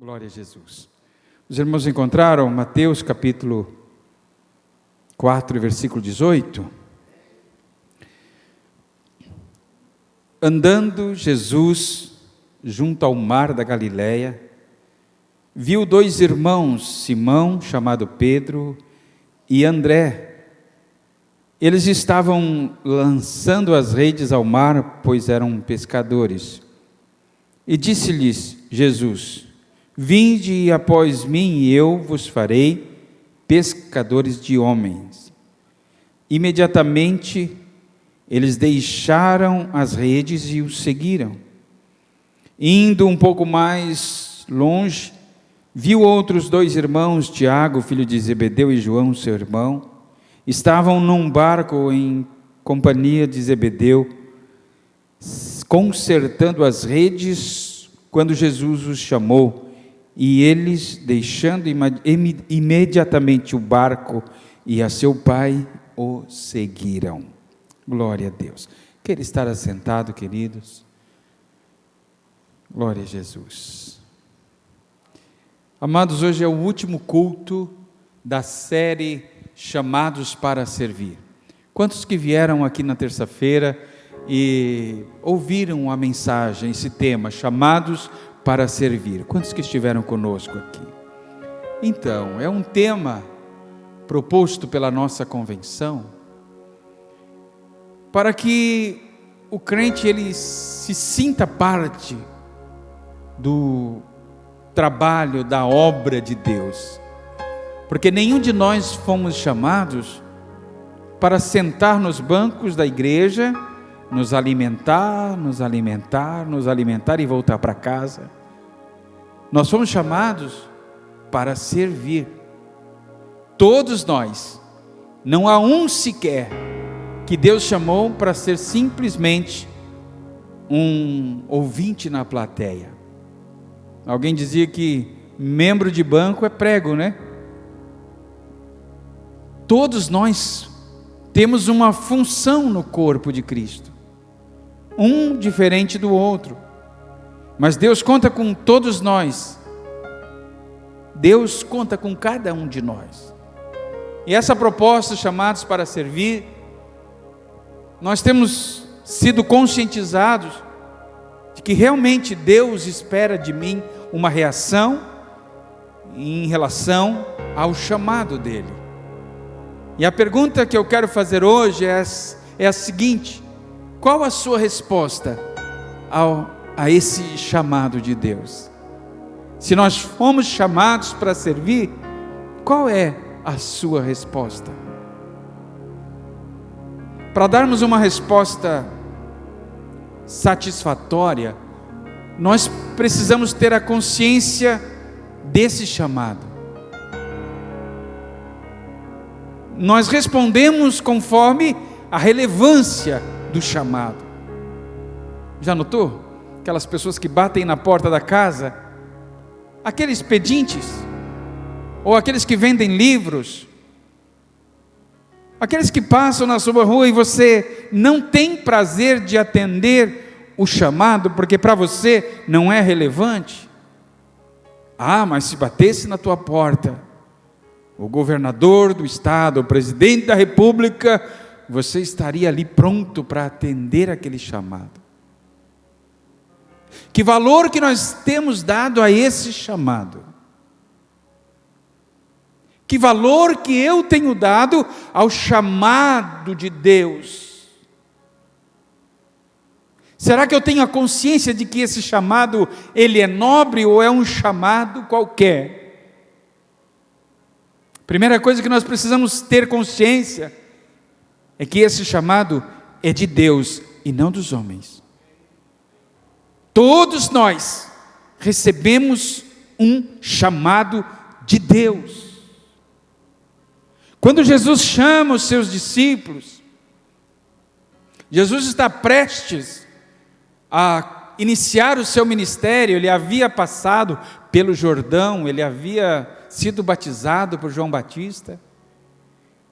Glória a Jesus. Os irmãos encontraram Mateus capítulo 4, versículo 18? Andando Jesus junto ao mar da Galileia, viu dois irmãos, Simão, chamado Pedro, e André. Eles estavam lançando as redes ao mar, pois eram pescadores. E disse-lhes Jesus: Vinde após mim, e eu vos farei pescadores de homens. Imediatamente eles deixaram as redes e o seguiram. Indo um pouco mais longe, viu outros dois irmãos, Tiago, filho de Zebedeu, e João, seu irmão. Estavam num barco em companhia de Zebedeu, consertando as redes, quando Jesus os chamou. E eles, deixando imediatamente o barco e a seu pai, o seguiram. Glória a Deus. Quer estar assentado, queridos? Glória a Jesus. Amados, hoje é o último culto da série Chamados para Servir. Quantos que vieram aqui na terça-feira e ouviram a mensagem, esse tema, Chamados para Servir? Quantos que estiveram conosco aqui? Então, é um tema proposto pela nossa convenção, para que o crente ele se sinta parte do trabalho, da obra de Deus, porque nenhum de nós fomos chamados para sentar nos bancos da igreja, nos alimentar e voltar para casa. Nós fomos chamados para servir. Todos nós, não há um sequer que Deus chamou para ser simplesmente um ouvinte na plateia. Alguém dizia que membro de banco é prego, né? Todos nós temos uma função no corpo de Cristo, um diferente do outro, mas Deus conta com todos nós. Deus conta com cada um de nós. E essa proposta, chamados para servir, nós temos sido conscientizados de que realmente Deus espera de mim uma reação em relação ao chamado dele. E a pergunta que eu quero fazer hoje é a seguinte: qual a sua resposta a esse chamado de Deus? Se nós fomos chamados para servir, qual é a sua resposta? Para darmos uma resposta satisfatória, nós precisamos ter a consciência desse chamado. Nós respondemos conforme a relevância do chamado. Já notou? Aquelas pessoas que batem na porta da casa, aqueles pedintes, ou aqueles que vendem livros, aqueles que passam na sua rua e você não tem prazer de atender o chamado, porque para você não é relevante. Ah, mas se batesse na tua porta o governador do estado, o presidente da república, você estaria ali pronto para atender aquele chamado. Que valor que nós temos dado a esse chamado? Que valor que eu tenho dado ao chamado de Deus? Será que eu tenho a consciência de que esse chamado, ele é nobre ou é um chamado qualquer? Primeira coisa que nós precisamos ter consciência é que esse chamado é de Deus e não dos homens. Todos nós recebemos um chamado de Deus. Quando Jesus chama os seus discípulos, Jesus está prestes a iniciar o seu ministério. Ele havia passado pelo Jordão, ele havia sido batizado por João Batista,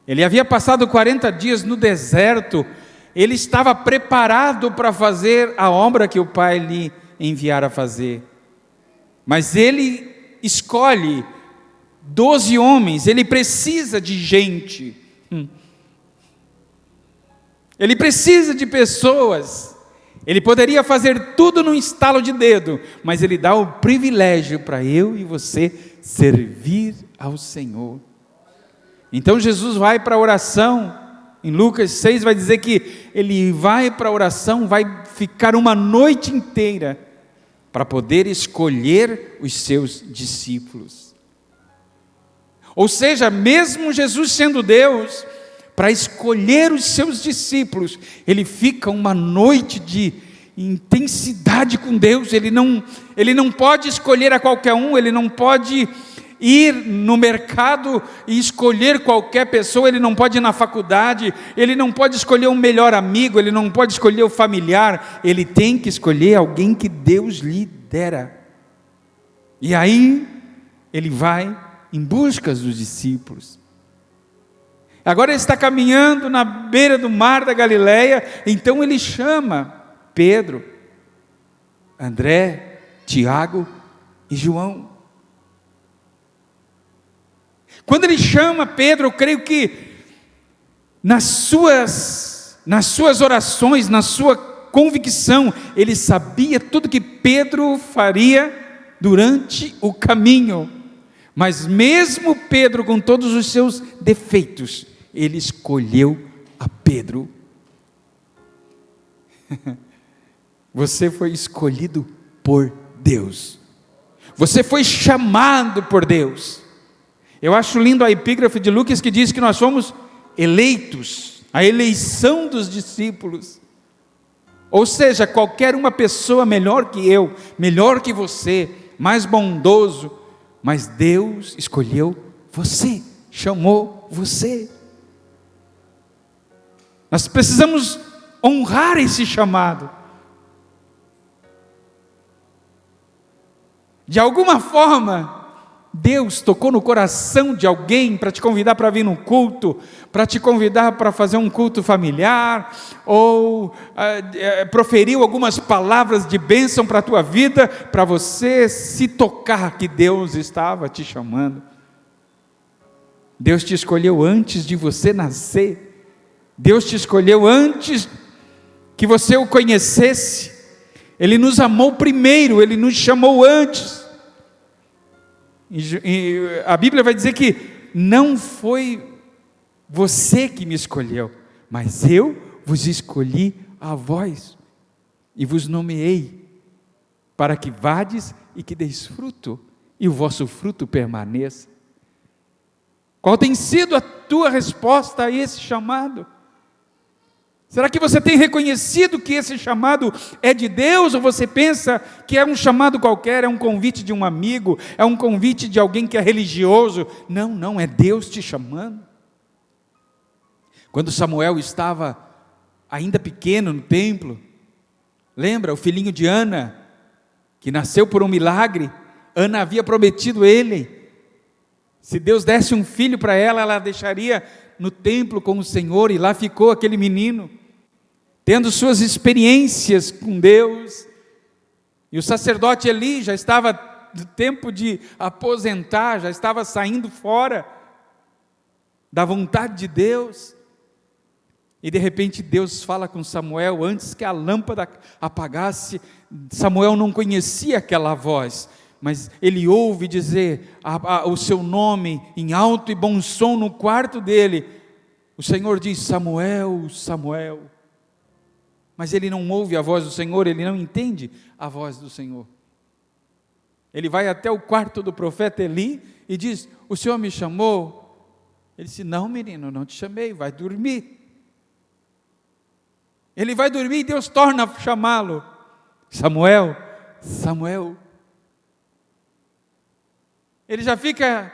ele havia passado 40 dias no deserto, ele estava preparado para fazer a obra que o Pai lhe enviara a fazer, mas ele escolhe 12 homens, ele precisa de gente. Ele precisa de pessoas. Ele poderia fazer tudo num estalo de dedo, mas ele dá o privilégio para eu e você servir ao Senhor. Então Jesus vai para a oração. Em Lucas 6 vai dizer que ele vai para a oração, vai ficar uma noite inteira para poder escolher os seus discípulos. Ou seja, mesmo Jesus sendo Deus, para escolher os seus discípulos, ele fica uma noite de intensidade com Deus. Ele não pode escolher a qualquer um, ele não pode ir no mercado e escolher qualquer pessoa, ele não pode ir na faculdade, ele não pode escolher um melhor amigo, ele não pode escolher o familiar, ele tem que escolher alguém que Deus lhe dera. E aí, ele vai em busca dos discípulos. Agora ele está caminhando na beira do mar da Galileia, então ele chama Pedro, André, Tiago e João. Quando ele chama Pedro, eu creio que nas suas orações, na sua convicção, ele sabia tudo que Pedro faria durante o caminho. Mas mesmo Pedro, com todos os seus defeitos, ele escolheu a Pedro. Você foi escolhido por Deus. Você foi chamado por Deus. Eu acho lindo a epígrafe de Lucas que diz que nós fomos eleitos, a eleição dos discípulos. Ou seja, qualquer uma pessoa melhor que eu, melhor que você, mais bondoso, mas Deus escolheu você, chamou você. Nós precisamos honrar esse chamado. De alguma forma, Deus tocou no coração de alguém para te convidar para vir no culto, para te convidar para fazer um culto familiar, ou proferiu algumas palavras de bênção para a tua vida, para você se tocar que Deus estava te chamando. Deus te escolheu antes de você nascer. Deus te escolheu antes que você o conhecesse. Ele nos amou primeiro, Ele nos chamou antes. E a Bíblia vai dizer que não foi você que me escolheu, mas eu vos escolhi a vós, e vos nomeei, para que vades e que deis fruto, e o vosso fruto permaneça. Qual tem sido a tua resposta a esse chamado? Será que você tem reconhecido que esse chamado é de Deus, ou você pensa que é um chamado qualquer, é um convite de um amigo, é um convite de alguém que é religioso? Não, é Deus te chamando. Quando Samuel estava ainda pequeno no templo, lembra o filhinho de Ana, que nasceu por um milagre? Ana havia prometido ele, se Deus desse um filho para ela, ela deixaria no templo com o Senhor, e lá ficou aquele menino, tendo suas experiências com Deus. E o sacerdote Eli já estava no tempo de aposentar, já estava saindo fora da vontade de Deus. E de repente Deus fala com Samuel, antes que a lâmpada apagasse. Samuel não conhecia aquela voz, mas ele ouve dizer o seu nome em alto e bom som no quarto dele. O Senhor diz: Samuel, Samuel. Mas ele não ouve a voz do Senhor, ele não entende a voz do Senhor. Ele vai até o quarto do profeta Eli e diz: o Senhor me chamou? Ele disse: não, menino, não te chamei, vai dormir. Ele vai dormir e Deus torna a chamá-lo: Samuel, Samuel. Ele já fica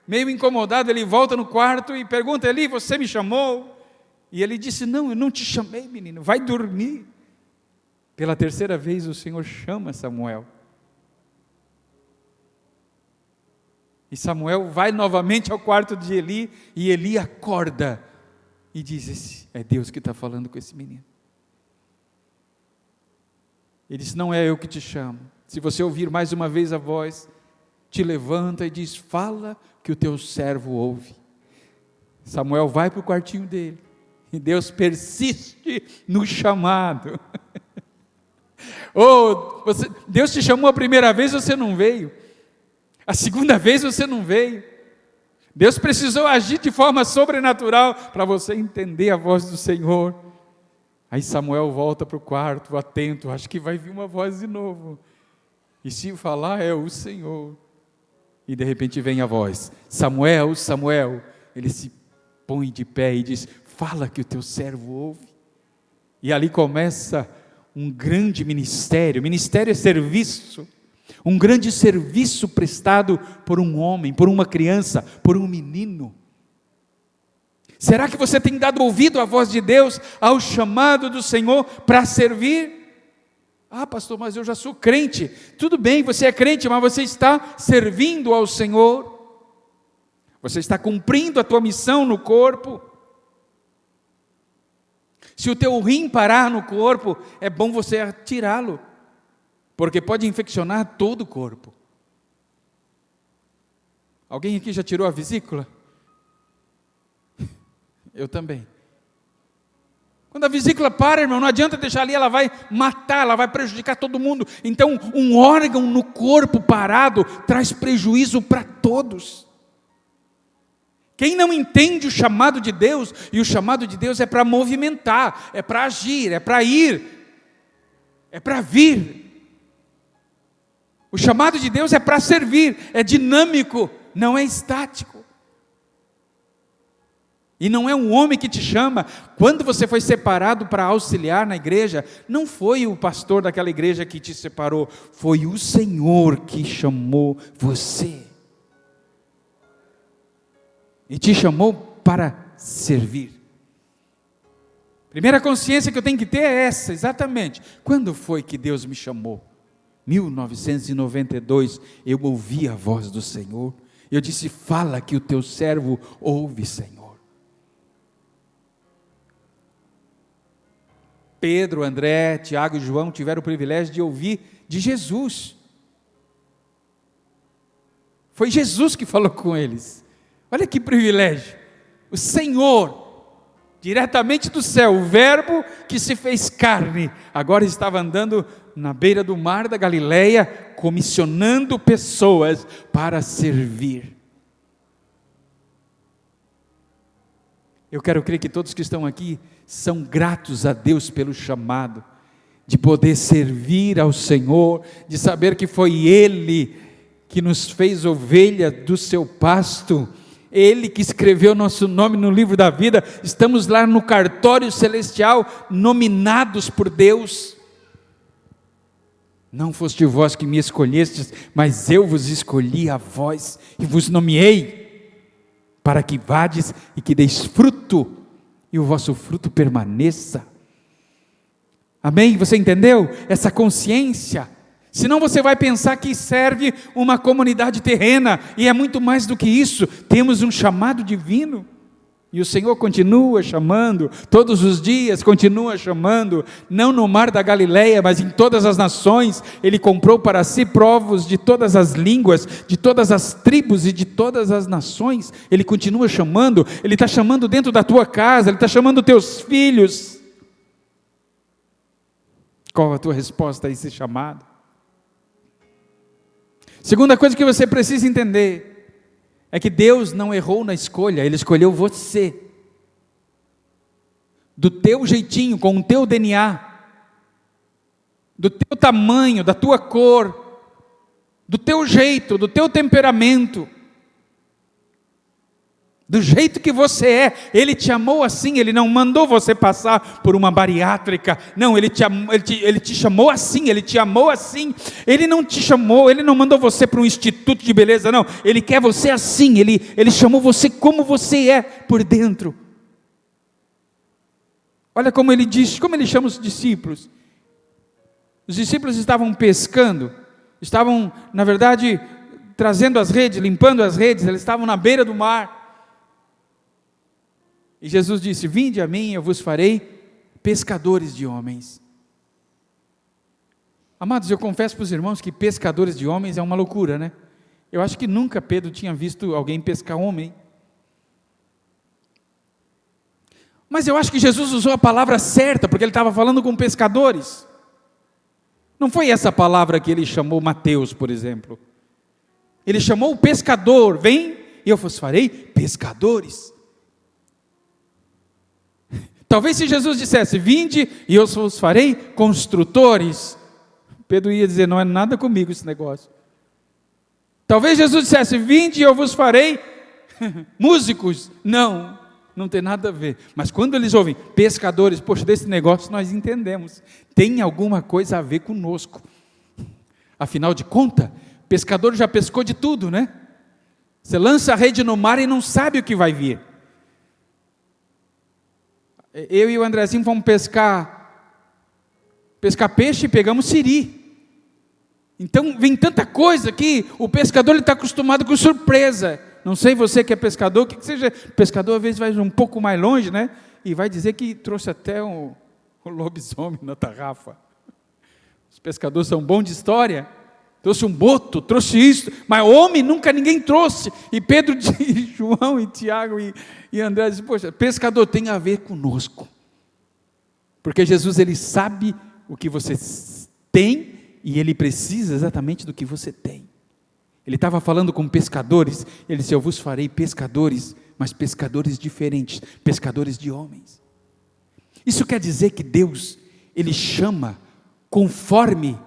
meio incomodado, ele volta no quarto e pergunta: Eli, você me chamou? E ele disse: não, eu não te chamei, menino, vai dormir. Pela terceira vez o Senhor chama Samuel. E Samuel vai novamente ao quarto de Eli, e Eli acorda e diz: esse é Deus que está falando com esse menino. Ele disse: não é eu que te chamo. Se você ouvir mais uma vez a voz, te levanta e diz: fala que o teu servo ouve. Samuel vai para o quartinho dele, e Deus persiste no chamado. Deus te chamou a primeira vez, você não veio. A segunda vez você não veio. Deus precisou agir de forma sobrenatural para você entender a voz do Senhor. Aí Samuel volta para o quarto, atento, acho que vai vir uma voz de novo. E se falar, é o Senhor. E de repente vem a voz: Samuel, Samuel. Ele se põe de pé e diz: fala que o teu servo ouve. E ali começa um grande ministério. Ministério é serviço. Um grande serviço prestado por um homem, por uma criança, por um menino. Será que você tem dado ouvido à voz de Deus, ao chamado do Senhor para servir? Ah, pastor, mas eu já sou crente. Tudo bem, você é crente, mas você está servindo ao Senhor. Você está cumprindo a tua missão no corpo. Se o teu rim parar no corpo, é bom você tirá-lo, porque pode infeccionar todo o corpo. Alguém aqui já tirou a vesícula? Eu também. Quando a vesícula para, irmão, não adianta deixar ali, ela vai matar, ela vai prejudicar todo mundo. Então, um órgão no corpo parado traz prejuízo para todos. Quem não entende o chamado de Deus, e o chamado de Deus é para movimentar, é para agir, é para ir, é para vir. O chamado de Deus é para servir, é dinâmico, não é estático. E não é um homem que te chama. Quando você foi separado para auxiliar na igreja, não foi o pastor daquela igreja que te separou, foi o Senhor que chamou você. E te chamou para servir. Primeira consciência que eu tenho que ter é essa, exatamente. Quando foi que Deus me chamou? 1992, eu ouvi a voz do Senhor. Eu disse: fala que o teu servo ouve, Senhor. Pedro, André, Tiago e João tiveram o privilégio de ouvir de Jesus. Foi Jesus que falou com eles. Olha que privilégio. O Senhor, diretamente do céu, o verbo que se fez carne, agora estava andando na beira do mar da Galileia, comissionando pessoas para servir. Eu quero crer que todos que estão aqui são gratos a Deus pelo chamado, de poder servir ao Senhor, de saber que foi Ele que nos fez ovelha do seu pasto, Ele que escreveu nosso nome no livro da vida. Estamos lá no cartório celestial, nominados por Deus. Não foste vós que me escolhestes, mas eu vos escolhi a vós, e vos nomeei, para que vades e que deis fruto, e o vosso fruto permaneça. Amém? Você entendeu? Essa consciência. Senão você vai pensar que serve uma comunidade terrena, e é muito mais do que isso. Temos um chamado divino, e o Senhor continua chamando, todos os dias continua chamando, não no mar da Galileia, mas em todas as nações. Ele comprou para si povos de todas as línguas, de todas as tribos e de todas as nações. Ele continua chamando, Ele está chamando dentro da tua casa, Ele está chamando teus filhos. Qual a tua resposta a esse chamado? Segunda coisa que você precisa entender é que Deus não errou na escolha, Ele escolheu você, do teu jeitinho, com o teu DNA, do teu tamanho, da tua cor, do teu jeito, do teu temperamento, do jeito que você é. Ele te amou assim. Ele não mandou você passar por uma bariátrica, não, Ele te chamou assim, Ele te amou assim. Ele não te chamou, Ele não mandou você para um instituto de beleza, não, Ele quer você assim. Ele chamou você como você é por dentro. Olha como Ele diz, como Ele chama os discípulos. Os discípulos estavam pescando, estavam, na verdade, trazendo as redes, limpando as redes, eles estavam na beira do mar. E Jesus disse: vinde a mim, eu vos farei pescadores de homens. Amados, eu confesso para os irmãos que pescadores de homens é uma loucura, né? Eu acho que nunca Pedro tinha visto alguém pescar homem. Mas eu acho que Jesus usou a palavra certa, porque ele estava falando com pescadores. Não foi essa palavra que ele chamou Mateus, por exemplo. Ele chamou o pescador, vem e eu vos farei pescadores. Talvez se Jesus dissesse, vinde e eu vos farei construtores, Pedro ia dizer, não é nada comigo esse negócio. Talvez Jesus dissesse, vinde e eu vos farei músicos, não tem nada a ver. Mas quando eles ouvem pescadores, poxa, desse negócio nós entendemos, tem alguma coisa a ver conosco. Afinal de contas, pescador já pescou de tudo, né? Você lança a rede no mar e não sabe o que vai vir. Eu e o Andrezinho fomos pescar peixe e pegamos siri. Então vem tanta coisa que o pescador está acostumado com surpresa. Não sei você que é pescador, que seja pescador, às vezes vai um pouco mais longe, né? E vai dizer que trouxe até um lobisomem na tarrafa. Os pescadores são bons de história. Trouxe um boto, trouxe isso, mas homem nunca ninguém trouxe. E Pedro, João e Tiago e André dizem, poxa, pescador tem a ver conosco. Porque Jesus, ele sabe o que você tem e ele precisa exatamente do que você tem. Ele estava falando com pescadores, ele disse, eu vos farei pescadores, mas pescadores diferentes, pescadores de homens. Isso quer dizer que Deus, ele chama conforme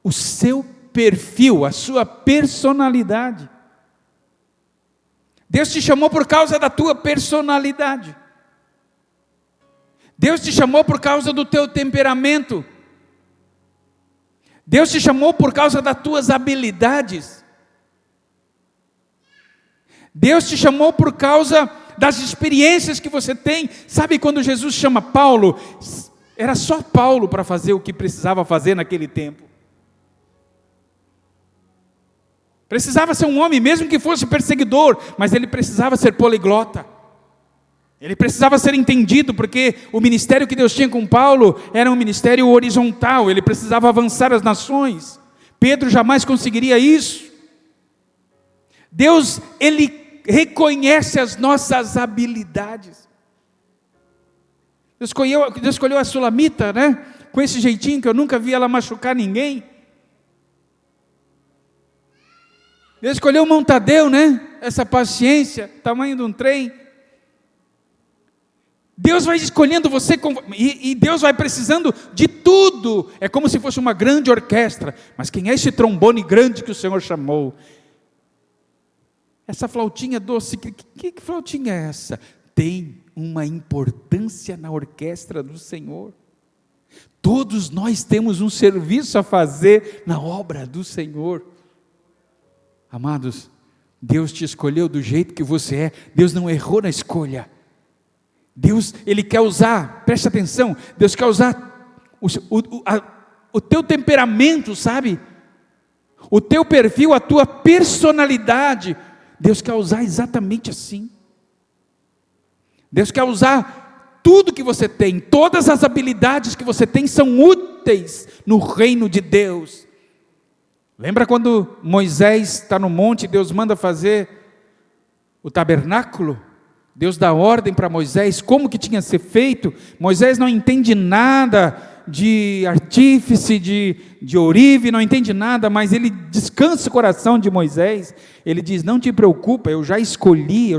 o seu perfil, a sua personalidade. Deus te chamou por causa da tua personalidade. Deus te chamou por causa do teu temperamento. Deus te chamou por causa das tuas habilidades. Deus te chamou por causa das experiências que você tem. Sabe quando Jesus chama Paulo? Era só Paulo para fazer o que precisava fazer naquele tempo. Precisava ser um homem, mesmo que fosse perseguidor, mas ele precisava ser poliglota. Ele precisava ser entendido, porque o ministério que Deus tinha com Paulo era um ministério horizontal, ele precisava avançar as nações. Pedro jamais conseguiria isso. Deus, ele reconhece as nossas habilidades. Deus escolheu a Sulamita, né? Com esse jeitinho que eu nunca vi ela machucar ninguém. Deus escolheu o Montadeu, né? Essa paciência, tamanho de um trem. Deus vai escolhendo você e Deus vai precisando de tudo. É como se fosse uma grande orquestra. Mas quem é esse trombone grande que o Senhor chamou? Essa flautinha doce, que flautinha é essa? Tem uma importância na orquestra do Senhor. Todos nós temos um serviço a fazer na obra do Senhor. Amados, Deus te escolheu do jeito que você é. Deus não errou na escolha. Deus, ele quer usar, preste atenção, Deus quer usar o teu temperamento, sabe? O teu perfil, a tua personalidade. Deus quer usar exatamente assim. Deus quer usar tudo que você tem, todas as habilidades que você tem são úteis no reino de Deus. Lembra quando Moisés está no monte, Deus manda fazer o tabernáculo? Deus dá ordem para Moisés, como que tinha que ser feito. Moisés não entende nada de artífice, de ourive, não entende nada, mas ele descansa o coração de Moisés. Ele diz, não te preocupa, eu já escolhi,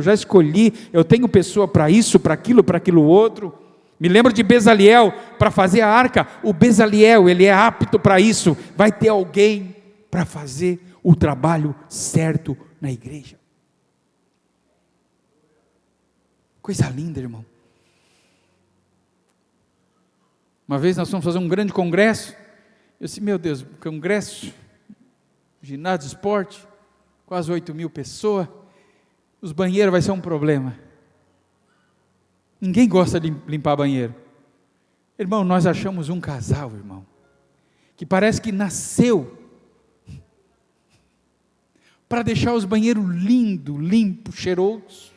eu tenho pessoa para isso, para aquilo outro. Me lembro de Bezaliel, para fazer a arca. O Bezaliel, ele é apto para isso, vai ter alguém para fazer o trabalho certo na igreja. Coisa linda, irmão. Uma vez nós fomos fazer um grande congresso. Eu disse, meu Deus, congresso, ginásio de esporte, quase 8.000 pessoas. Os banheiros vai ser um problema. Ninguém gosta de limpar banheiro. Irmão, nós achamos um casal, irmão, que parece que nasceu para deixar os banheiros lindos, limpos, cheirosos.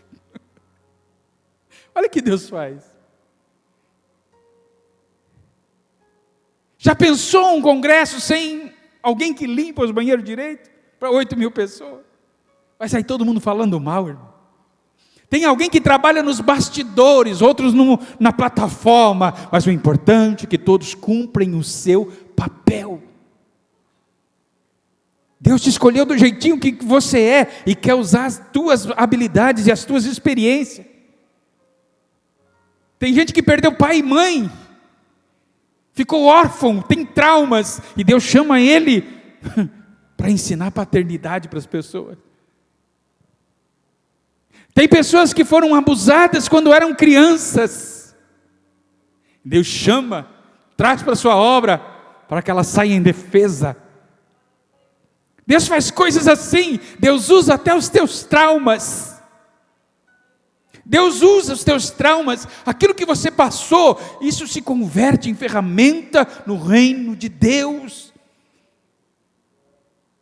Olha o que Deus faz. Já pensou um congresso sem alguém que limpa os banheiros direito? Para 8.000 pessoas? Vai sair todo mundo falando mal, irmão. Tem alguém que trabalha nos bastidores, outros na plataforma, mas o importante é que todos cumprem o seu papel. Deus te escolheu do jeitinho que você é e quer usar as tuas habilidades e as tuas experiências. Tem gente que perdeu pai e mãe, ficou órfão, tem traumas, e Deus chama ele para ensinar paternidade para as pessoas. Tem pessoas que foram abusadas quando eram crianças. Deus chama, traz para a sua obra, para que ela saia em defesa. Deus faz coisas assim, Deus usa até os teus traumas. Deus usa os teus traumas, aquilo que você passou, isso se converte em ferramenta no reino de Deus.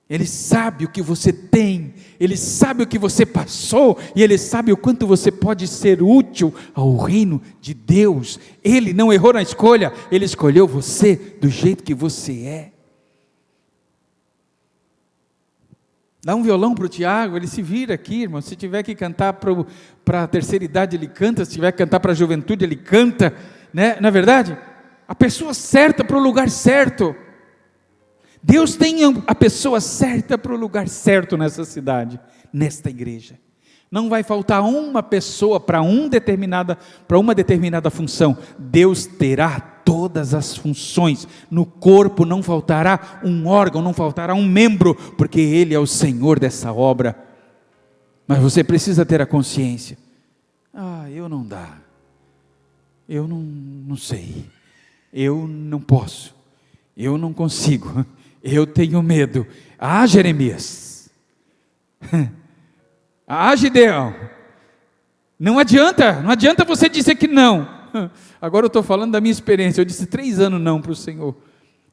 Ele sabe o que você tem, Ele sabe o que você passou, e Ele sabe o quanto você pode ser útil ao reino de Deus. Ele não errou na escolha, Ele escolheu você do jeito que você é. Dá um violão para o Tiago, ele se vira aqui, irmão. Se tiver que cantar para a terceira idade, ele canta. Se tiver que cantar para a juventude, ele canta, né? Não é verdade? A pessoa certa para o lugar certo. Deus tem a pessoa certa para o lugar certo nessa cidade, nesta igreja. Não vai faltar uma pessoa para uma determinada função. Deus terá todas as funções. No corpo não faltará um órgão, não faltará um membro, porque Ele é o Senhor dessa obra. Mas você precisa ter a consciência. Eu não dá. Eu não sei. Eu não posso. Eu não consigo. Eu tenho medo. Jeremias. Gideão. Não adianta você dizer que não. Agora eu estou falando da minha experiência. Eu disse 3 anos não para o Senhor.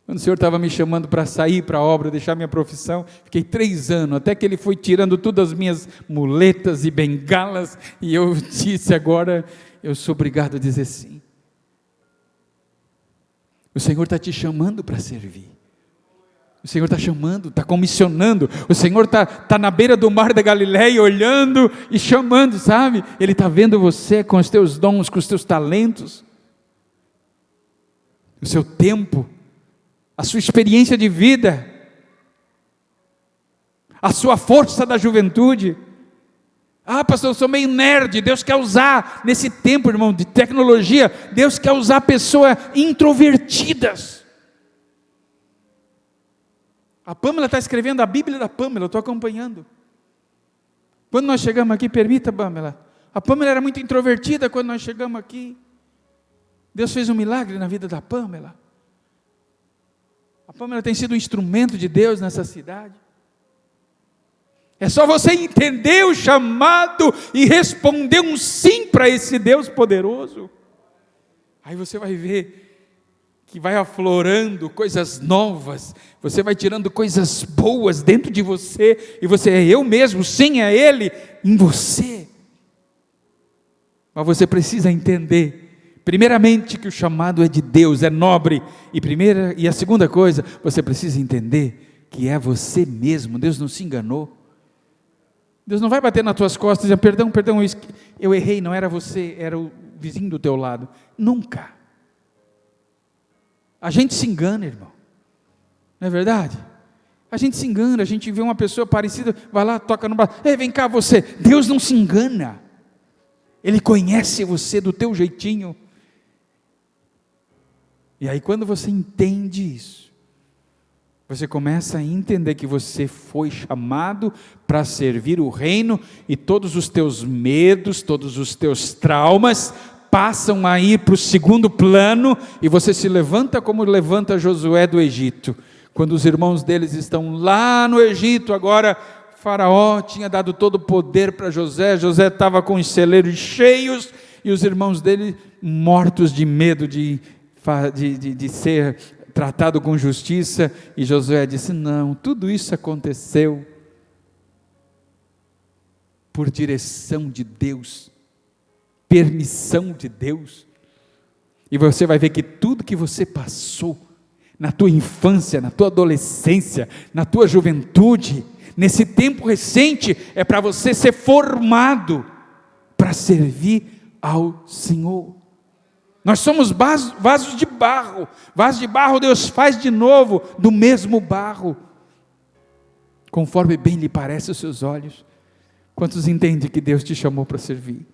Quando o Senhor estava me chamando para sair para a obra, deixar minha profissão, fiquei 3 anos, até que Ele foi tirando todas as minhas muletas e bengalas, e eu disse agora, eu sou obrigado a dizer sim. O Senhor está te chamando para servir. O Senhor está chamando, está comissionando. O Senhor está na beira do mar da Galileia, olhando e chamando, sabe? Ele está vendo você com os teus dons, com os teus talentos, o seu tempo, a sua experiência de vida, a sua força da juventude. Pastor, eu sou meio nerd. Deus quer usar, nesse tempo, irmão, de tecnologia, Deus quer usar pessoas introvertidas. A Pâmela está escrevendo a Bíblia da Pâmela, eu estou acompanhando. Quando nós chegamos aqui, permita, Pâmela, a Pâmela era muito introvertida quando nós chegamos aqui. Deus fez um milagre na vida da Pâmela. A Pâmela tem sido um instrumento de Deus nessa cidade. É só você entender o chamado e responder um sim para esse Deus poderoso. Aí você vai ver que vai aflorando coisas novas, você vai tirando coisas boas dentro de você, e você é eu mesmo, sim, é Ele em você. Mas você precisa entender, primeiramente, que o chamado é de Deus, é nobre, e a segunda coisa, você precisa entender que é você mesmo. Deus não se enganou. Deus não vai bater nas tuas costas e dizer, perdão, eu errei, não era você, era o vizinho do teu lado. Nunca. A gente se engana, irmão, não é verdade? A gente se engana, a gente vê uma pessoa parecida, vai lá, toca no braço, vem cá você. Deus não se engana, Ele conhece você do teu jeitinho. E aí quando você entende isso, você começa a entender que você foi chamado para servir o reino, e todos os teus medos, todos os teus traumas passam a ir para o segundo plano, e você se levanta como levanta Josué do Egito. Quando os irmãos deles estão lá no Egito, agora Faraó tinha dado todo o poder para José estava com os celeiros cheios, e os irmãos dele mortos de medo de ser tratado com justiça, e Josué disse, não, tudo isso aconteceu por direção de Deus, permissão de Deus. E você vai ver que tudo que você passou na tua infância, na tua adolescência, na tua juventude, nesse tempo recente, é para você ser formado para servir ao Senhor. Nós somos vasos de barro. Vasos de barro Deus faz de novo do mesmo barro, conforme bem lhe parece aos seus olhos. Quantos entendem que Deus te chamou para servir?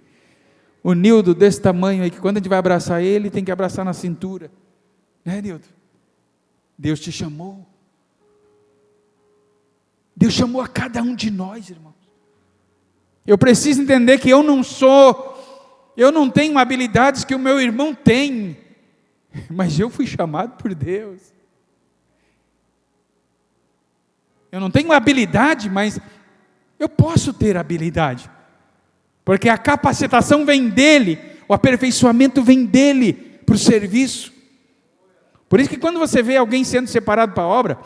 O Nildo desse tamanho aí, que quando a gente vai abraçar ele, tem que abraçar na cintura. Né, Nildo? Deus te chamou. Deus chamou a cada um de nós, irmãos. Eu preciso entender que eu não tenho habilidades que o meu irmão tem, mas eu fui chamado por Deus. Eu não tenho habilidade, mas eu posso ter habilidade, porque a capacitação vem dele, o aperfeiçoamento vem dele para o serviço. Por isso que quando você vê alguém sendo separado para a obra,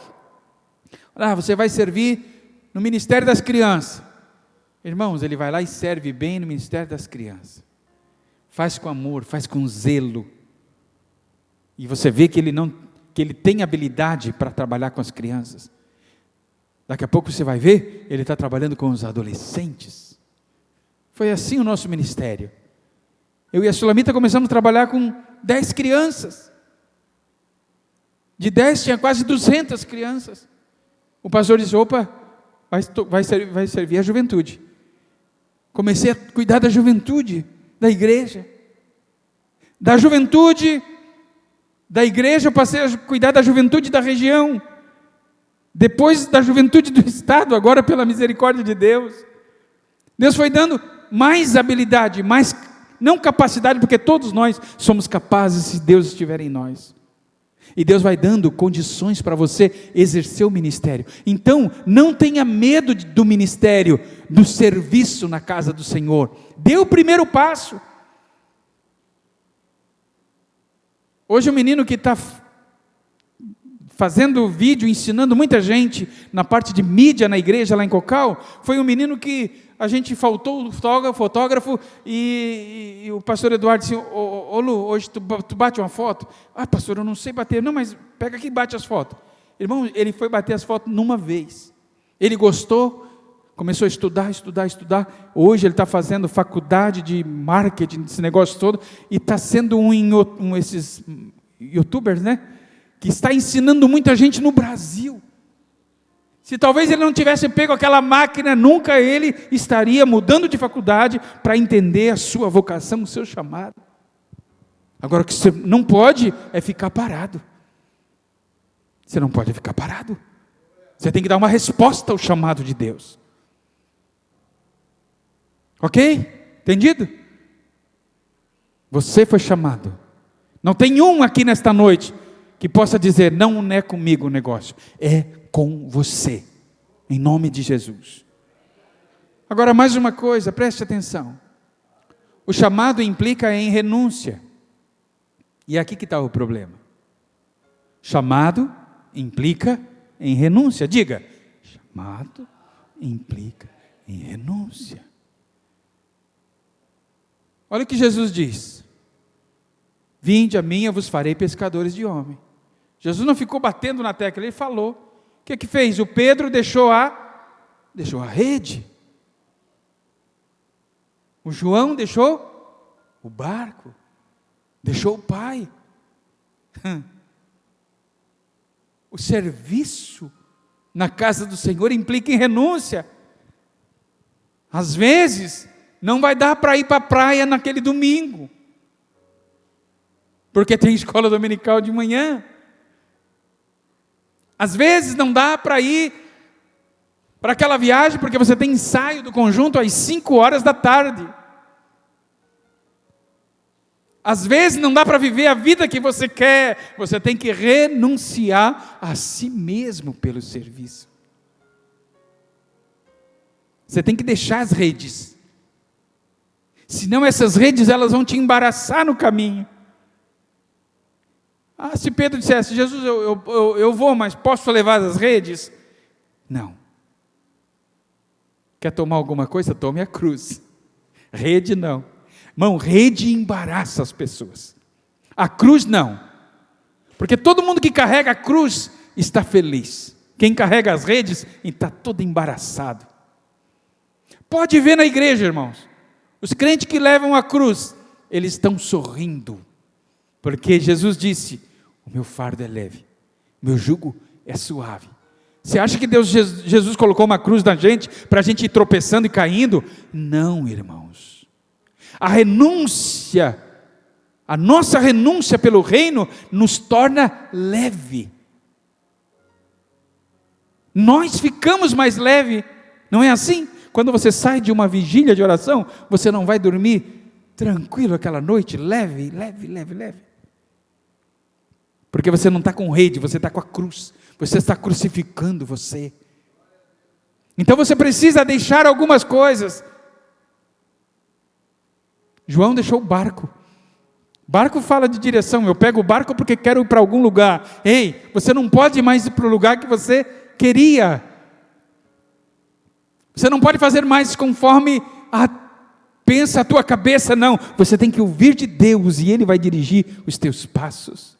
você vai servir no Ministério das Crianças. Irmãos, ele vai lá e serve bem no Ministério das Crianças. Faz com amor, faz com zelo. E você vê que ele tem habilidade para trabalhar com as crianças. Daqui a pouco você vai ver, ele está trabalhando com os adolescentes. Foi assim o nosso ministério. Eu e a Sulamita começamos a trabalhar com 10 crianças. De 10 tinha quase 200 crianças. O pastor disse, opa, vai servir a juventude. Comecei a cuidar da juventude da igreja. Da juventude da igreja, eu passei a cuidar da juventude da região. Depois da juventude do estado, agora pela misericórdia de Deus. Deus foi dando mais habilidade, mais, não capacidade, porque todos nós somos capazes se Deus estiver em nós. E Deus vai dando condições para você exercer o ministério. Então, não tenha medo do ministério, do serviço na casa do Senhor. Dê o primeiro passo. Hoje o menino que está fazendo vídeo, ensinando muita gente na parte de mídia na igreja lá em Cocal, foi um menino que a gente faltou o fotógrafo e o pastor Eduardo disse, ô Lu, hoje tu bate uma foto? Ah, pastor, eu não sei bater. Não, mas pega aqui e bate as fotos. Irmão, ele foi bater as fotos numa vez. Ele gostou, começou a estudar. Hoje ele está fazendo faculdade de marketing, desse negócio todo, e está sendo esses youtubers, né? Que está ensinando muita gente no Brasil. Se talvez ele não tivesse pego aquela máquina, nunca ele estaria mudando de faculdade para entender a sua vocação, o seu chamado. Agora, o que você não pode é ficar parado. Você não pode ficar parado. Você tem que dar uma resposta ao chamado de Deus. Ok? Entendido? Você foi chamado. Não tem um aqui nesta noite que possa dizer, não é comigo o negócio, é com você, em nome de Jesus. Agora mais uma coisa, preste atenção, o chamado implica em renúncia, e é aqui que está o problema. Chamado implica em renúncia, diga, chamado implica em renúncia. Olha o que Jesus diz, vinde a mim, eu vos farei pescadores de homem. Jesus não ficou batendo na tecla, ele falou. O que fez? O Pedro deixou a rede. O João deixou o barco. Deixou o pai. O serviço na casa do Senhor implica em renúncia. Às vezes, não vai dar para ir para a praia naquele domingo, porque tem escola dominical de manhã. Às vezes não dá para ir para aquela viagem, porque você tem ensaio do conjunto às 5 horas da tarde. Às vezes não dá para viver a vida que você quer, você tem que renunciar a si mesmo pelo serviço. Você tem que deixar as redes, senão essas redes elas vão te embaraçar no caminho. Ah, se Pedro dissesse, Jesus, eu vou, mas posso levar as redes? Não. Quer tomar alguma coisa? Tome a cruz. Rede não. Irmão, rede embaraça as pessoas. A cruz não. Porque todo mundo que carrega a cruz está feliz. Quem carrega as redes está todo embaraçado. Pode ver na igreja, irmãos. Os crentes que levam a cruz, eles estão sorrindo. Porque Jesus disse: o meu fardo é leve, meu jugo é suave. Você acha que Jesus colocou uma cruz na gente, para a gente ir tropeçando e caindo? Não, irmãos. A renúncia, a nossa renúncia pelo reino, nos torna leve. Nós ficamos mais leve, não é assim? Quando você sai de uma vigília de oração, você não vai dormir tranquilo aquela noite, leve. Porque você não está com rede, você está com a cruz. Você está crucificando você. Então você precisa deixar algumas coisas. João deixou o barco. Barco fala de direção. Eu pego o barco porque quero ir para algum lugar. Ei, você não pode mais ir para o lugar que você queria. Você não pode fazer mais conforme pensa a tua cabeça, não. Você tem que ouvir de Deus e Ele vai dirigir os teus passos.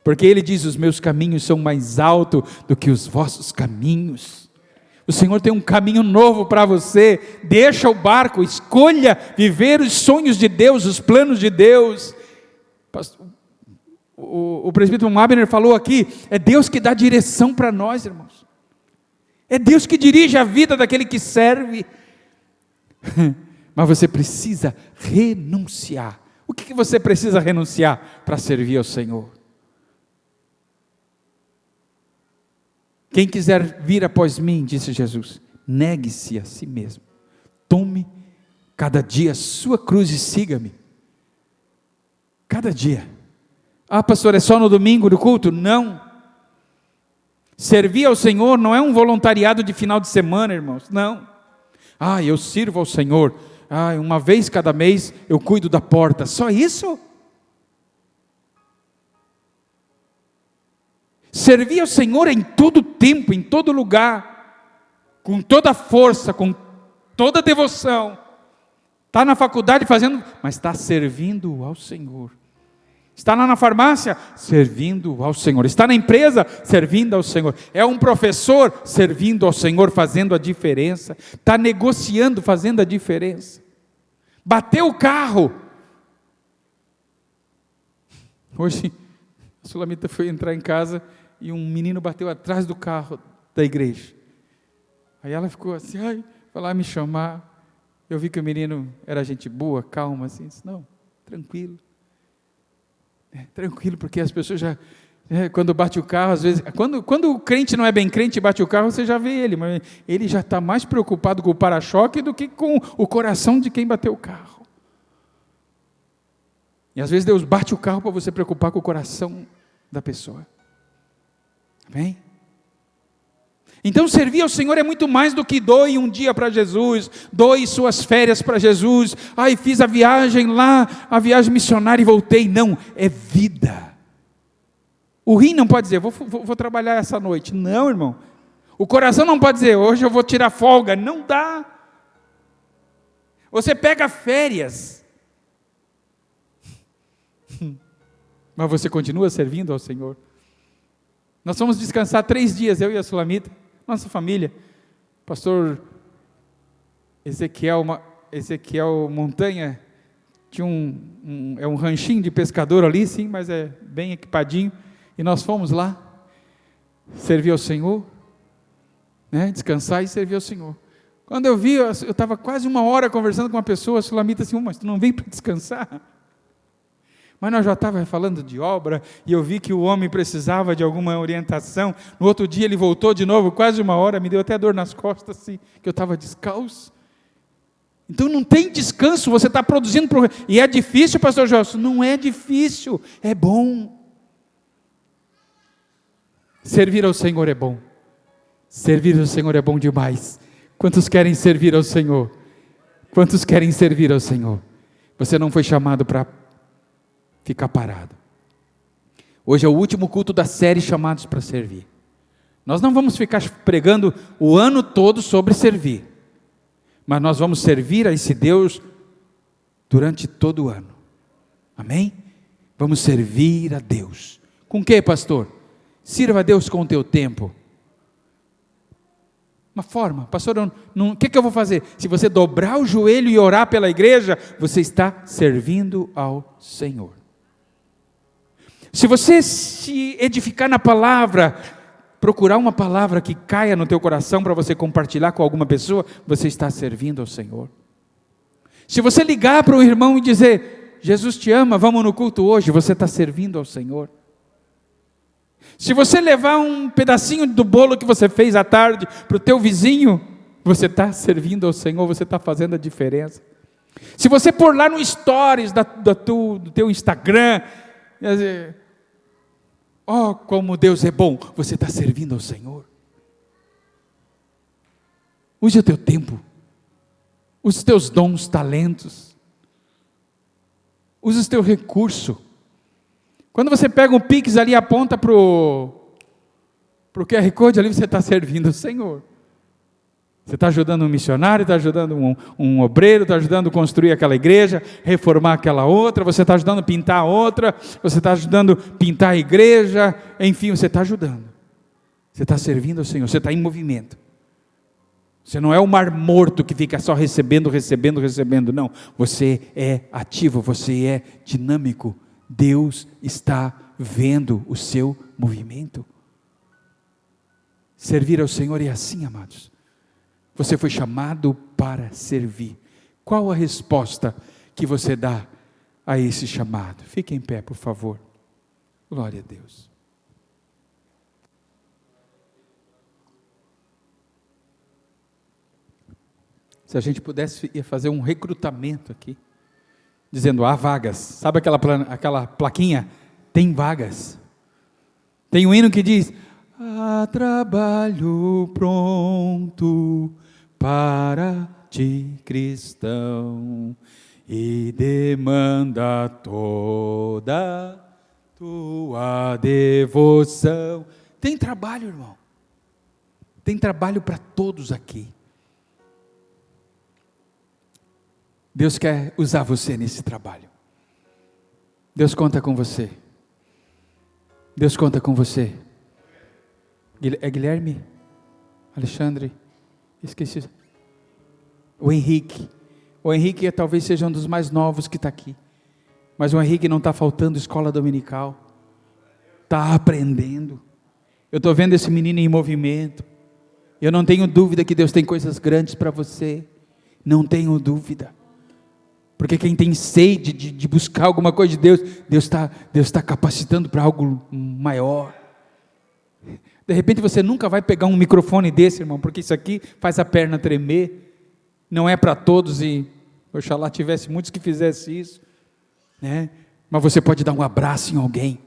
Porque Ele diz: os meus caminhos são mais altos do que os vossos caminhos. O Senhor tem um caminho novo para você. Deixa o barco, escolha viver os sonhos de Deus, os planos de Deus. O presbítero Abner falou aqui, é Deus que dá direção para nós, irmãos. É Deus que dirige a vida daquele que serve. Mas você precisa renunciar. O que você precisa renunciar para servir ao Senhor? Quem quiser vir após mim, disse Jesus, negue-se a si mesmo. Tome cada dia a sua cruz e siga-me. Cada dia. Ah, pastor, é só no domingo do culto? Não. Servir ao Senhor não é um voluntariado de final de semana, irmãos. Não. Ah, eu sirvo ao Senhor. Ah, uma vez cada mês eu cuido da porta. Só isso? Servir ao Senhor em todo tempo, em todo lugar, com toda força, com toda devoção. Está na faculdade fazendo, mas está servindo ao Senhor. Está lá na farmácia, servindo ao Senhor. Está na empresa, servindo ao Senhor. É um professor, servindo ao Senhor, fazendo a diferença. Está negociando, fazendo a diferença. Bateu o carro. Hoje, a Sulamita foi entrar em casa e um menino bateu atrás do carro da igreja. Aí ela ficou assim, foi lá me chamar. Eu vi que o menino era gente boa, calma, assim. Disse, não, tranquilo. Tranquilo, porque as pessoas já, quando bate o carro, às vezes, quando o crente não é bem crente e bate o carro, você já vê ele, mas ele já está mais preocupado com o para-choque do que com o coração de quem bateu o carro. E às vezes Deus bate o carro para você preocupar com o coração da pessoa. Amém? Então servir ao Senhor é muito mais do que doe um dia para Jesus, doe suas férias para Jesus, fiz a viagem lá, a viagem missionária e voltei. Não, é vida. O rim não pode dizer, vou trabalhar essa noite. Não, irmão. O coração não pode dizer, hoje eu vou tirar folga. Não dá. Você pega férias, mas você continua servindo ao Senhor. Nós fomos descansar 3 dias, eu e a Sulamita, nossa família. Pastor Ezequiel Montanha tinha um ranchinho de pescador ali, sim, mas é bem equipadinho. E nós fomos lá servir ao Senhor, descansar e servir ao Senhor. Quando eu vi, eu estava quase 1 hora conversando com uma pessoa, a Sulamita assim, mas tu não veio para descansar? Mas nós já estávamos falando de obra, e eu vi que o homem precisava de alguma orientação. No outro dia ele voltou de novo, quase 1 hora, me deu até dor nas costas, assim, que eu estava descalço. Então não tem descanso, você está produzindo, e é difícil, pastor Jorge? Não é difícil, é bom. Servir ao Senhor é bom. Servir ao Senhor é bom demais. Quantos querem servir ao Senhor? Quantos querem servir ao Senhor? Você não foi chamado para ficar parado. Hoje é o último culto da série Chamados para Servir. Nós não vamos ficar pregando o ano todo sobre servir, mas nós vamos servir a esse Deus durante todo o ano. Amém? Vamos servir a Deus. Com o que, pastor? Sirva a Deus com o teu tempo. uma forma. Pastor, o que eu vou fazer? Se você dobrar o joelho e orar pela igreja, você está servindo ao Senhor. Se você se edificar na palavra, procurar uma palavra que caia no teu coração para você compartilhar com alguma pessoa, você está servindo ao Senhor. Se você ligar para um irmão e dizer, Jesus te ama, vamos no culto hoje, você está servindo ao Senhor. Se você levar um pedacinho do bolo que você fez à tarde para o teu vizinho, você está servindo ao Senhor, você está fazendo a diferença. Se você pôr lá no stories do teu Instagram, oh, como Deus é bom, você está servindo ao Senhor. Use o teu tempo, use os teus dons, talentos, use os teus recursos. Quando você pega um Pix ali e aponta para o QR Code ali, você está servindo o Senhor. Você está ajudando um missionário, está ajudando um obreiro, está ajudando a construir aquela igreja, reformar aquela outra, você está ajudando a pintar a outra, você está ajudando a pintar a igreja, enfim, você está ajudando. Você está servindo ao Senhor, você está em movimento. Você não é o mar morto que fica só recebendo, não. Você é ativo, você é dinâmico. Deus está vendo o seu movimento. Servir ao Senhor é assim, amados. Você foi chamado para servir. Qual a resposta que você dá a esse chamado? Fique em pé, por favor. Glória a Deus. Se a gente pudesse ia fazer um recrutamento aqui, dizendo, há vagas. Sabe aquela plaquinha? Tem vagas. Tem um hino que diz, há trabalho pronto para ti, cristão, e demanda toda tua devoção. Tem trabalho, irmão. Tem trabalho para todos aqui. Deus quer usar você nesse trabalho. Deus conta com você. Deus conta com você. É Guilherme? Alexandre? Esqueci. O Henrique. O Henrique talvez seja um dos mais novos que está aqui. Mas o Henrique não está faltando escola dominical. Está aprendendo. Eu estou vendo esse menino em movimento. Eu não tenho dúvida que Deus tem coisas grandes para você. Não tenho dúvida. Porque quem tem sede de buscar alguma coisa de Deus, Deus está capacitando para algo maior. De repente você nunca vai pegar um microfone desse, irmão, porque isso aqui faz a perna tremer. Não é para todos e oxalá tivesse muitos que fizessem isso, né? Mas você pode dar um abraço em alguém.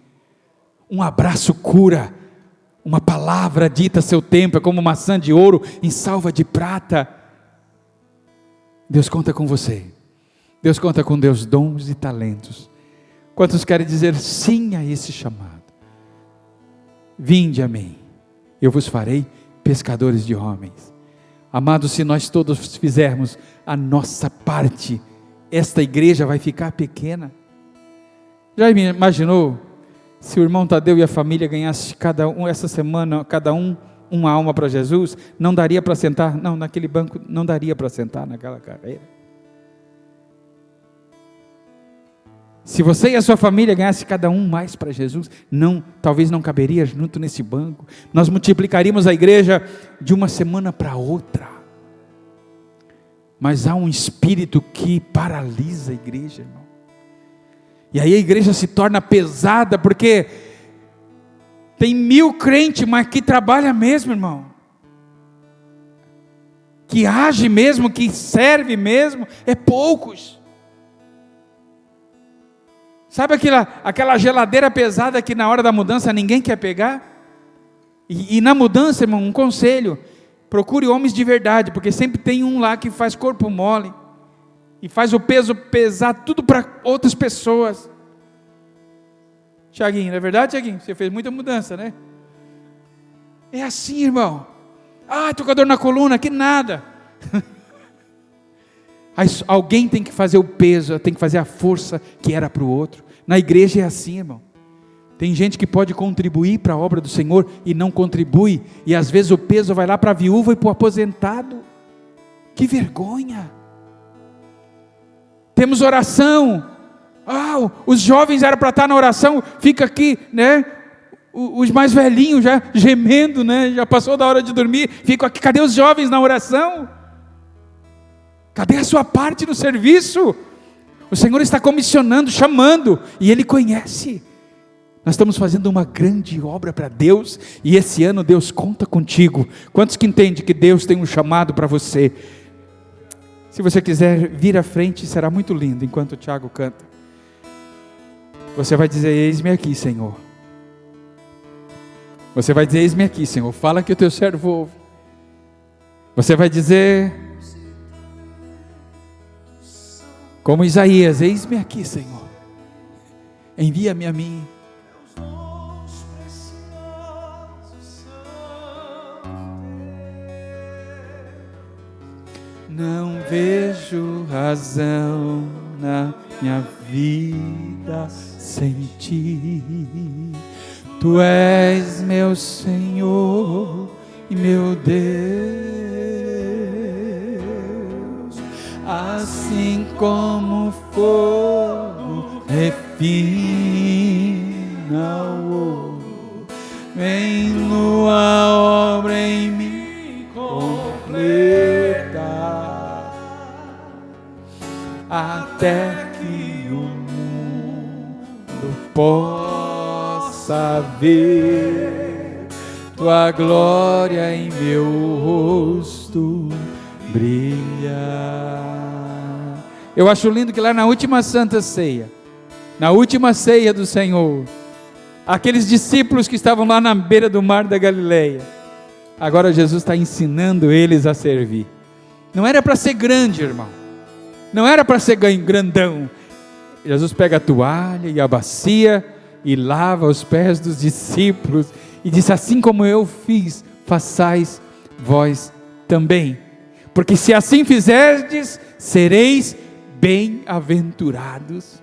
Um abraço cura. Uma palavra dita a seu tempo, é como maçã de ouro em salva de prata. Deus conta com você. Deus conta com Deus dons e talentos. Quantos querem dizer sim a esse chamado? Vinde a mim, eu vos farei pescadores de homens. Amados, se nós todos fizermos a nossa parte, esta igreja vai ficar pequena. Já imaginou se o irmão Tadeu e a família ganhassem cada um essa semana, cada um uma alma para Jesus? Não daria para sentar, não, naquele banco não daria para sentar naquela cadeira. Se você e a sua família ganhassem cada um mais para Jesus, talvez não caberia junto nesse banco. Nós multiplicaríamos a igreja de uma semana para outra. Mas há um espírito que paralisa a igreja, irmão. E aí a igreja se torna pesada, porque tem 1000 crentes, mas que trabalha mesmo, irmão. Que age mesmo, que serve mesmo, é poucos. Sabe aquela geladeira pesada que na hora da mudança ninguém quer pegar? E na mudança, irmão, um conselho: procure homens de verdade, porque sempre tem um lá que faz corpo mole, e faz o peso pesar tudo para outras pessoas. Tiaguinho, não é verdade, Tiaguinho? Você fez muita mudança, né? É assim, irmão. Estou com a dor na coluna, que nada. Alguém tem que fazer o peso, tem que fazer a força que era para o outro. Na igreja é assim, irmão. Tem gente que pode contribuir para a obra do Senhor e não contribui, e às vezes o peso vai lá para a viúva e para o aposentado. Que vergonha! Temos oração. Os jovens eram para estar na oração, fica aqui, né? Os mais velhinhos já gemendo, né? Já passou da hora de dormir, ficam aqui. Cadê os jovens na oração? Cadê a sua parte no serviço? O Senhor está comissionando, chamando, e Ele conhece. Nós estamos fazendo uma grande obra para Deus, e esse ano Deus conta contigo. Quantos que entendem que Deus tem um chamado para você? Se você quiser vir à frente, será muito lindo, enquanto o Tiago canta. Você vai dizer: eis-me aqui, Senhor. Você vai dizer: eis-me aqui, Senhor, fala que o teu servo ouve. Você vai dizer, como Isaías: eis-me aqui, Senhor, envia-me a mim. Não vejo razão na minha vida sem ti. Tu és meu Senhor e meu Deus. Assim como o fogo refina o ouro, vem tua obra em mim completa, até que o mundo possa ver tua glória em meu rosto brilhar. Eu acho lindo que lá na última Santa Ceia, na última ceia do Senhor, aqueles discípulos que estavam lá na beira do mar da Galileia, agora Jesus está ensinando eles a servir. Não era para ser grande, irmão, não era para ser grandão. Jesus pega a toalha e a bacia e lava os pés dos discípulos e diz: assim como eu fiz, façais vós também, porque se assim fizerdes, sereis bem-aventurados.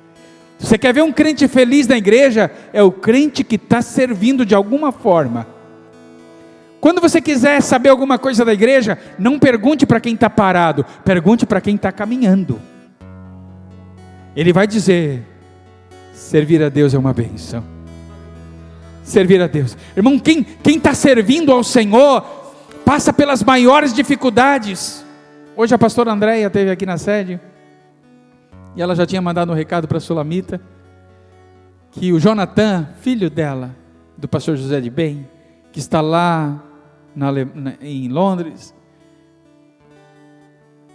Você quer ver um crente feliz na igreja? É o crente que está servindo de alguma forma. Quando você quiser saber alguma coisa da igreja, não pergunte para quem está parado, pergunte para quem está caminhando. Ele vai dizer: servir a Deus é uma bênção. Servir a Deus, irmão, quem está servindo ao Senhor passa pelas maiores dificuldades. Hoje a pastora Andréia esteve aqui na sede e ela já tinha mandado um recado para a Sulamita, que o Jonathan, filho dela, do pastor José de Bem, que está lá em Londres,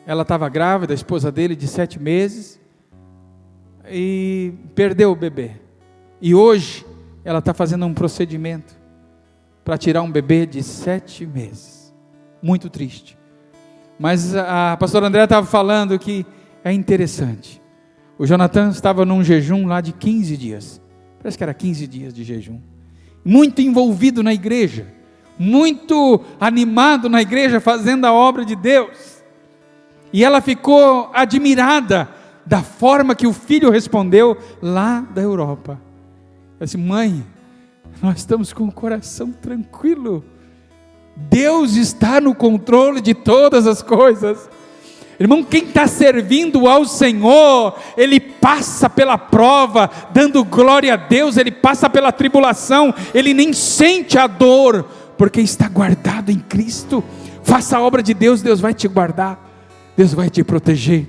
ela estava grávida, a esposa dele, de 7 meses, e perdeu o bebê, e hoje ela está fazendo um procedimento para tirar um bebê de 7 meses, muito triste. Mas a pastora André estava falando que é interessante, o Jonathan estava num jejum lá de 15 dias, parece que era 15 dias de jejum, muito envolvido na igreja, muito animado na igreja, fazendo a obra de Deus, e ela ficou admirada da forma que o filho respondeu lá da Europa. Ela disse: mãe, nós estamos com o coração tranquilo, Deus está no controle de todas as coisas. Irmão, quem está servindo ao Senhor, ele passa pela prova, dando glória a Deus, ele passa pela tribulação, ele nem sente a dor, porque está guardado em Cristo. Faça a obra de Deus, Deus vai te guardar, Deus vai te proteger.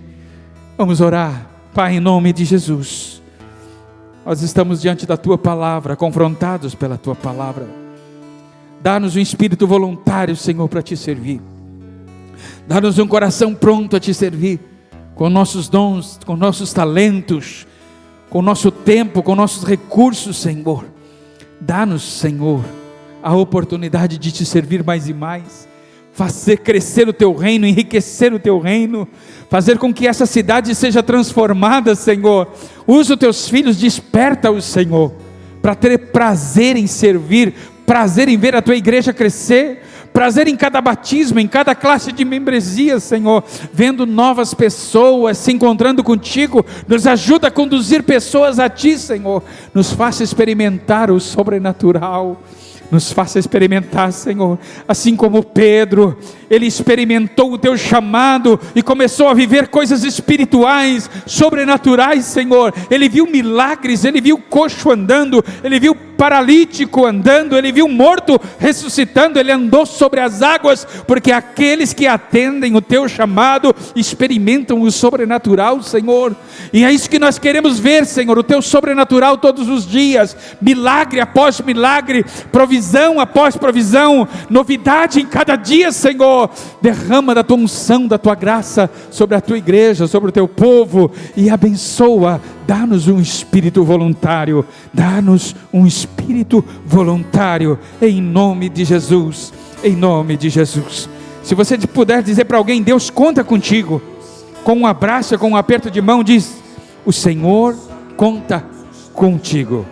Vamos orar. Pai, em nome de Jesus, nós estamos diante da Tua Palavra, confrontados pela Tua Palavra. Dá-nos um espírito voluntário, Senhor, para Te servir. Dá-nos um coração pronto a Te servir, com nossos dons, com nossos talentos, com nosso tempo, com nossos recursos, Senhor. Dá-nos, Senhor, a oportunidade de Te servir mais e mais, fazer crescer o Teu reino, enriquecer o Teu reino, fazer com que essa cidade seja transformada, Senhor. Usa os Teus filhos, desperta-os, Senhor, para ter prazer em servir, prazer em ver a Tua igreja crescer, prazer em cada batismo, em cada classe de membresia, Senhor, vendo novas pessoas se encontrando contigo. Nos ajuda a conduzir pessoas a Ti, Senhor. Nos faça experimentar o sobrenatural. Nos faça experimentar, Senhor, assim como Pedro, ele experimentou o Teu chamado e começou a viver coisas espirituais, sobrenaturais, Senhor. Ele viu milagres, ele viu coxo andando, ele viu paralítico andando, ele viu morto ressuscitando, ele andou sobre as águas, porque aqueles que atendem o Teu chamado experimentam o sobrenatural, Senhor. E é isso que nós queremos ver, Senhor, o Teu sobrenatural todos os dias, milagre após milagre, provisão após provisão, novidade em cada dia, Senhor. Derrama da Tua unção, da Tua graça sobre a Tua igreja, sobre o Teu povo, e abençoa. Dá-nos um espírito voluntário, dá-nos um espírito voluntário, em nome de Jesus, em nome de Jesus. Se você puder dizer para alguém: Deus conta contigo, com um abraço, com um aperto de mão, diz: o Senhor conta contigo.